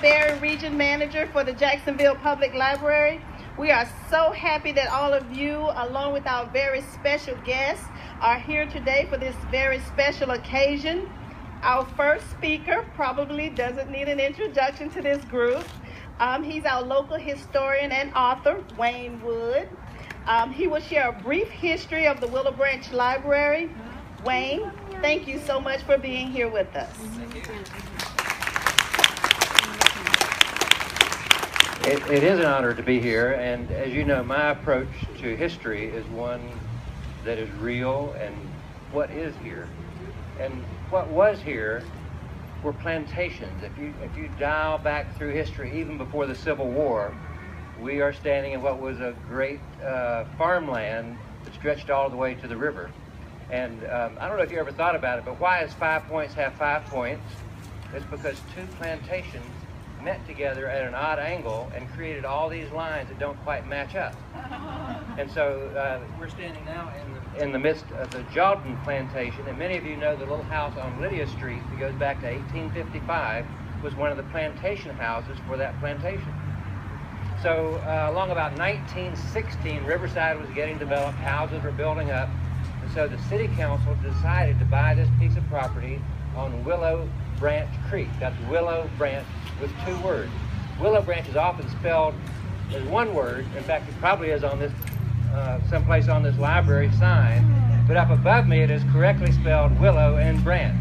Berry, Region Manager for the Jacksonville Public Library. We are so happy that all of you, along with our very special guests, are here today for this very special occasion. Our first speaker probably doesn't need an introduction to this group. He's our local historian and author, Wayne Wood. He will share a brief history of the Willowbranch Library. Wayne, thank you so much for being here with us. Thank you. It is an honor to be here, and as you know, my approach to history is one that is real and what is here. And what was here were plantations. If you dial back through history, even before the Civil War, we are standing in what was a great farmland that stretched all the way to the river. And I don't know if you ever thought about it, but why does 5 points have 5 points? It's because two plantations met together at an odd angle and created all these lines that don't quite match up. And so we're standing now in the midst of the Jalton plantation, and many of you know the little house on Lydia Street that goes back to 1855 was one of the plantation houses for that plantation. So along about 1916, Riverside was getting developed, houses were building up, and so the city council decided to buy this piece of property on Willowbranch Creek. That's Willow Branch with 2 words. Willowbranch is often spelled as one word. In fact, it probably is on this, someplace on this library sign. But up above me, it is correctly spelled Willow and Branch.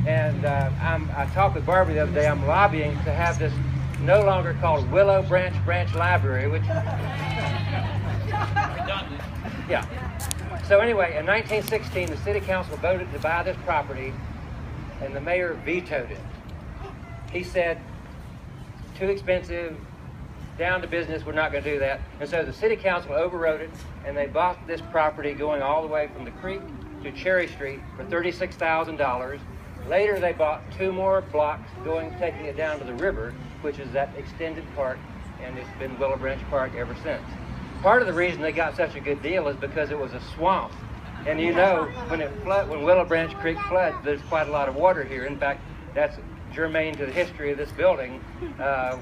And I talked with Barbara the other day. I'm lobbying to have this no longer called Willowbranch Library, which... Yeah. So anyway, in 1916, the city council voted to buy this property, and the mayor vetoed it. He said, too expensive, down to business, we're not going to do that. And so the city council overrode it, and they bought this property going all the way from the creek to Cherry Street for $36,000. Later, they bought 2 more blocks taking it down to the river, which is that extended park, and it's been Willowbranch Park ever since. Part of the reason they got such a good deal is because it was a swamp. And you know, when Willowbranch Creek floods, there's quite a lot of water here. In fact, that's germane to the history of this building,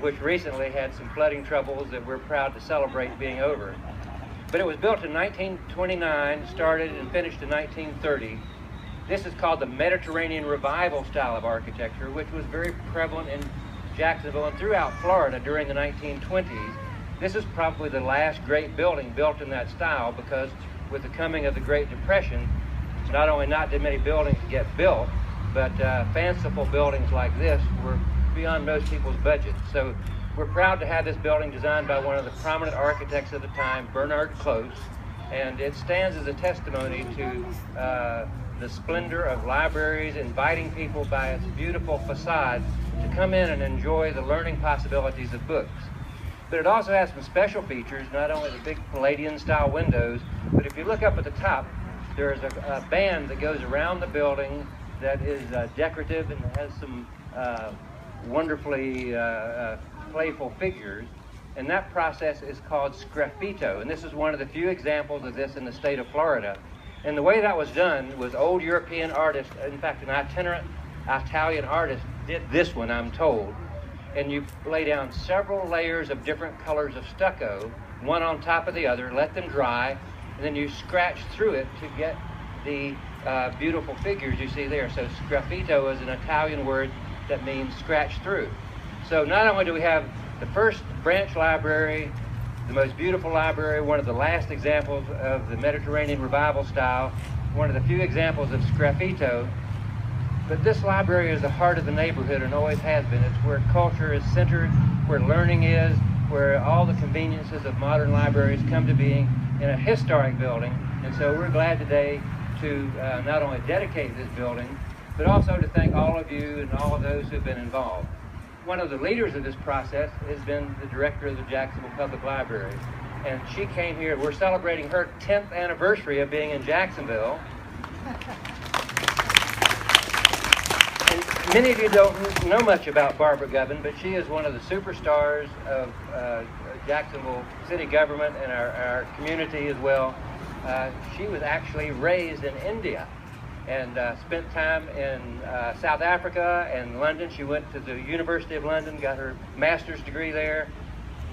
which recently had some flooding troubles that we're proud to celebrate being over. But it was built in 1929, started and finished in 1930. This is called the Mediterranean Revival style of architecture, which was very prevalent in Jacksonville and throughout Florida during the 1920s. This is probably the last great building built in that style, because with the coming of the Great Depression, not only not did many buildings get built, but fanciful buildings like this were beyond most people's budgets. So we're proud to have this building designed by one of the prominent architects of the time, Bernard Close, and it stands as a testimony to the splendor of libraries, inviting people by its beautiful facade to come in and enjoy the learning possibilities of books. But it also has some special features, not only the big Palladian-style windows, but if you look up at the top, there's a band that goes around the building that is decorative and has some wonderfully playful figures. And that process is called sgraffito. And this is one of the few examples of this in the state of Florida. And the way that was done was old European artists, in fact, an itinerant Italian artist did this one, I'm told. And you lay down several layers of different colors of stucco, one on top of the other, let them dry, and then you scratch through it to get the beautiful figures you see there. So sgraffito is an Italian word that means scratch through. So not only do we have the first branch library, the most beautiful library, one of the last examples of the Mediterranean Revival style, one of the few examples of sgraffito, but this library is the heart of the neighborhood and always has been. It's where culture is centered, where learning is, where all the conveniences of modern libraries come to being in a historic building. And so we're glad today to not only dedicate this building, but also to thank all of you and all of those who have been involved. One of the leaders of this process has been the director of the Jacksonville Public Library. And she came here, we're celebrating her 10th anniversary of being in Jacksonville. And many of you don't know much about Barbara Gubbin, but she is one of the superstars of Jacksonville city government and our community as well. She was actually raised in India. and spent time in South Africa and London. She went to the University of London, got her master's degree there.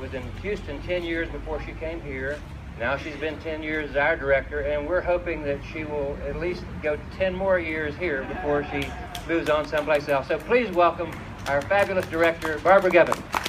Was in Houston 10 years before she came here. Now she's been 10 years as our director, and we're hoping that she will at least go 10 more years here before she moves on someplace else. So please welcome our fabulous director, Barbara Gibbon.